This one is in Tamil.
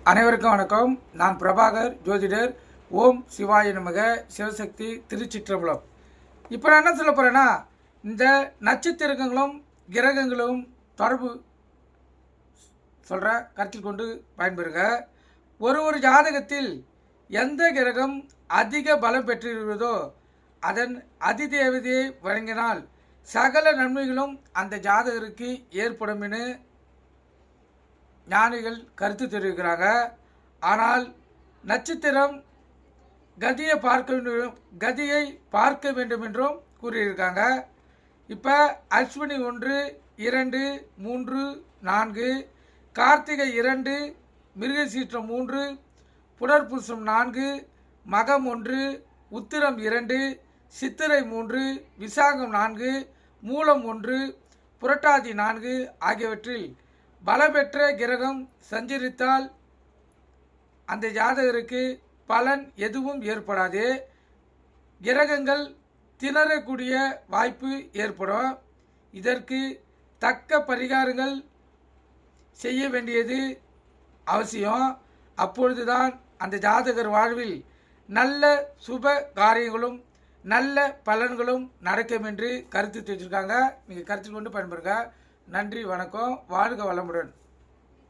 அனைவருக்கும் வணக்கம். நான் பிரபாகர் ஜோதிடர். ஓம் சிவாய நமக. சிவசக்தி திருச்சிற்றம்பலம். இப்போ நான் என்ன சொல்ல போகிறேன்னா, இந்த நட்சத்திரங்களும் கிரகங்களும் தொடர்பு சொல்கிற கருத்தில் கொண்டு பயன்பெறுங்க. ஒரு ஜாதகத்தில் எந்த கிரகம் அதிக பலம் பெற்றிருக்கிறதோ அதன் அதிதேவதையை வழங்கினால் சகல நன்மைகளும் அந்த ஜாதகருக்கு ஏற்படும் என ஞானிகள் கருத்து தெரிவிக்கிறாங்க. ஆனால் நட்சத்திரம் கதியை பார்க்க வேண்டும் என்றும் கூறியிருக்காங்க. இப்போ அஸ்வினி 1, 2, 3, 4, கார்த்திகை 2, மிருகசீற்றம் 3, புனர்பூசம் 4, மகம் 1, உத்திரம் 2, சித்திரை 3, விசாகம் 4, மூலம் 1, புரட்டாதி 4 ஆகியவற்றில் பலப்பெற்ற கிரகம் சஞ்சரித்தால் அந்த ஜாதகருக்கு பலன் எதுவும் ஏற்படாது. கிரகங்கள் திணறக்கூடிய வாய்ப்பு ஏற்படும். இதற்கு தக்க பரிகாரங்கள் செய்ய வேண்டியது அவசியம். அப்பொழுதுதான் அந்த ஜாதகர் வாழ்வில் நல்ல சுப காரியங்களும் நல்ல பலன்களும் நடக்கும் என்று கருத்து தெரிவிச்சிருக்காங்க. நீங்கள் கருத்தில் கொண்டு பயன்பெறுங்க. நன்றி, வணக்கம். வாழ்க வளமுடன்.